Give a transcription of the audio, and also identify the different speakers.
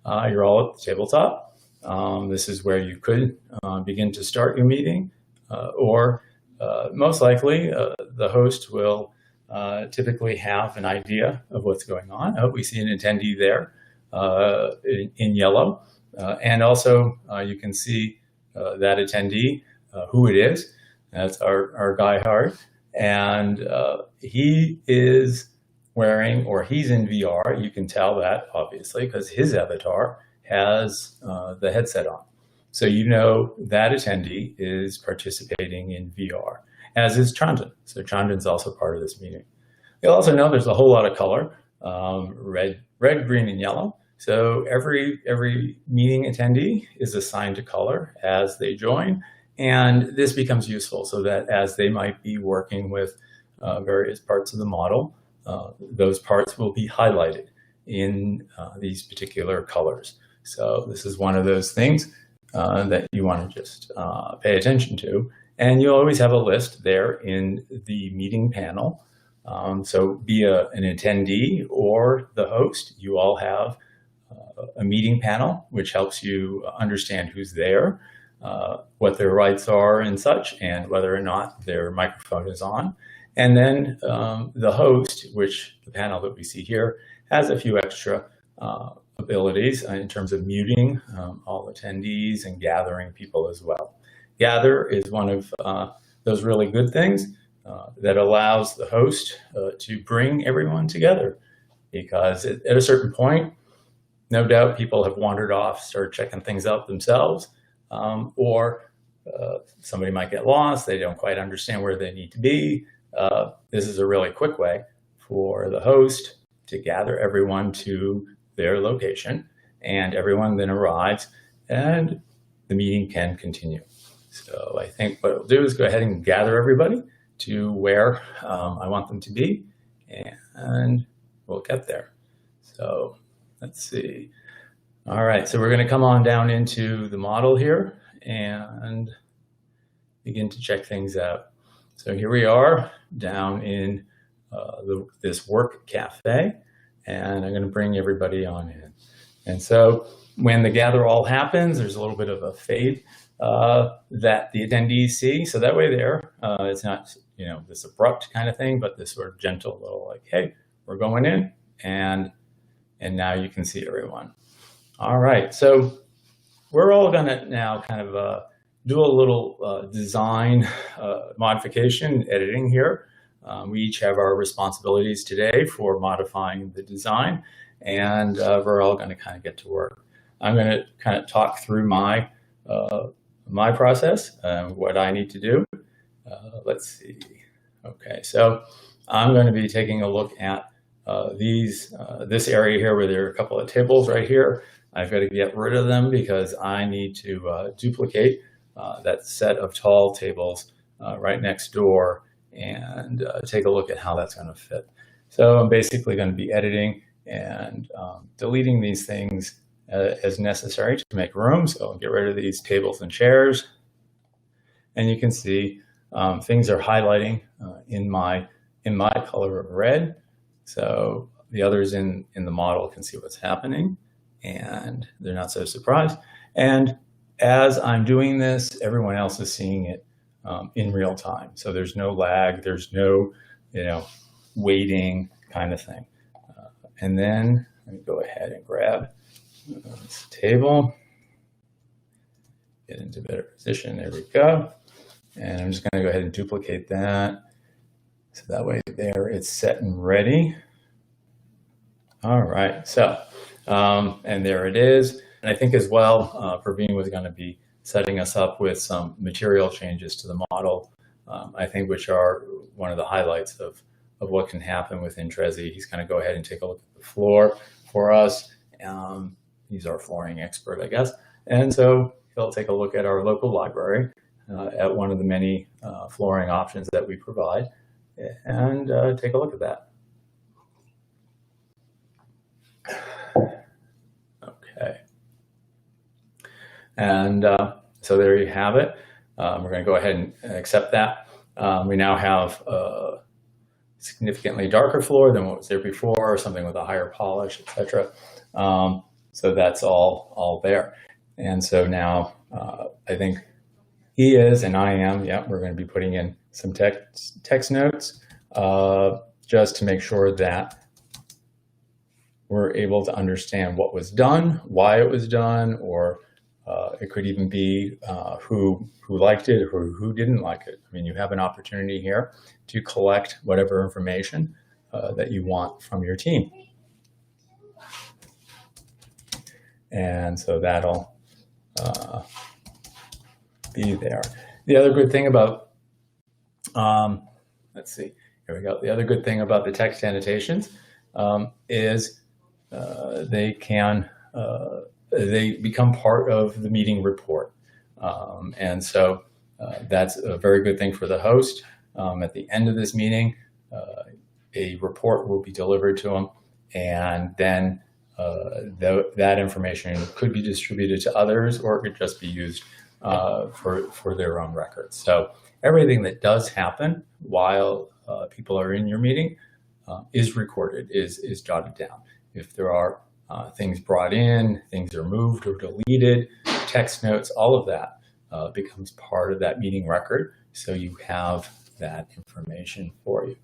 Speaker 1: you're all at the tabletop. This is where you could begin to start your meeting, or most likely the host will typically have an idea of what's going on. Oh, we see an attendee there in yellow. And also you can see that attendee, who it is. That's our guy Hart. And he is wearing, or he's in VR. You can tell that obviously because his avatar has the headset on. So you know that attendee is participating in VR, as is Chandan. So Chandan's also part of this meeting. You'll also know there's a whole lot of color, red, green, and yellow. So every meeting attendee is assigned a color as they join, and this becomes useful so that as they might be working with various parts of the model, those parts will be highlighted in these particular colors. So this is one of those things that you want to just pay attention to, and you'll always have a list there in the meeting panel. So be an attendee or the host, you all have a meeting panel, which helps you understand who's there, what their rights are and such, and whether or not their microphone is on. And then the host, which the panel that we see here, has a few extra abilities in terms of muting all attendees and gathering people as well. Gather is one of those really good things that allows the host to bring everyone together, because at a certain point, no doubt people have wandered off, started checking things out themselves, or somebody might get lost. They don't quite understand where they need to be. This is a really quick way for the host to gather everyone to their location, and everyone then arrives and the meeting can continue. So I think what I'll do is go ahead and gather everybody to where I want them to be, and we'll get there. So let's see. All right, so we're going to come on down into the model here and begin to check things out. So here we are down in this work cafe, and I'm going to bring everybody on in. And so when the gather all happens, there's a little bit of a fade that the attendees see. So that way there, it's not, you know, this abrupt kind of thing, but this sort of gentle little like, hey, we're going in, and now you can see everyone. All right, so we're all gonna now kind of do a little design modification, editing here. We each have our responsibilities today for modifying the design, and we're all gonna kind of get to work. I'm gonna kind of talk through my process, what I need to do. Let's see. Okay, so I'm going to be taking a look at this area here where there are a couple of tables right here. I've got to get rid of them because I need to duplicate that set of tall tables right next door and take a look at how that's going to fit. So I'm basically going to be editing and deleting these things as necessary to make room. So I'll get rid of these tables and chairs. And you can see things are highlighting in my color of red. So the others in the model can see what's happening, and they're not so surprised. And as I'm doing this, everyone else is seeing it in real time. So there's no lag, there's no, waiting kind of thing. And then let me go ahead and grab this table, get into better position. There we go. And I'm just going to go ahead and duplicate that. So that way there it's set and ready. All right, so, and there it is. And I think as well, Praveen was going to be setting us up with some material changes to the model, I think, which are one of the highlights of what can happen within Trezi. He's going to go ahead and take a look at the floor for us. He's our flooring expert, I guess. And so he'll take a look at our local library, at one of the many flooring options that we provide, and take a look at that. Okay. And so there you have it. We're going to go ahead and accept that. We now have a significantly darker floor than what was there before, something with a higher polish, etc. So that's all there. And so now I think he is and I am, yeah, we're going to be putting in some text notes just to make sure that we're able to understand what was done, why it was done, or it could even be who liked it or who didn't like it. I mean, you have an opportunity here to collect whatever information that you want from your team. And so that'll be there. The other good thing about, let's see, here we go. The other good thing about the text annotations is they become part of the meeting report. And so that's a very good thing for the host. At the end of this meeting, a report will be delivered to them, and then that information could be distributed to others, or it could just be used for their own records. So everything that does happen while people are in your meeting is recorded, is jotted down. If there are things brought in, things are moved or deleted, text notes, all of that becomes part of that meeting record. So you have that information for you.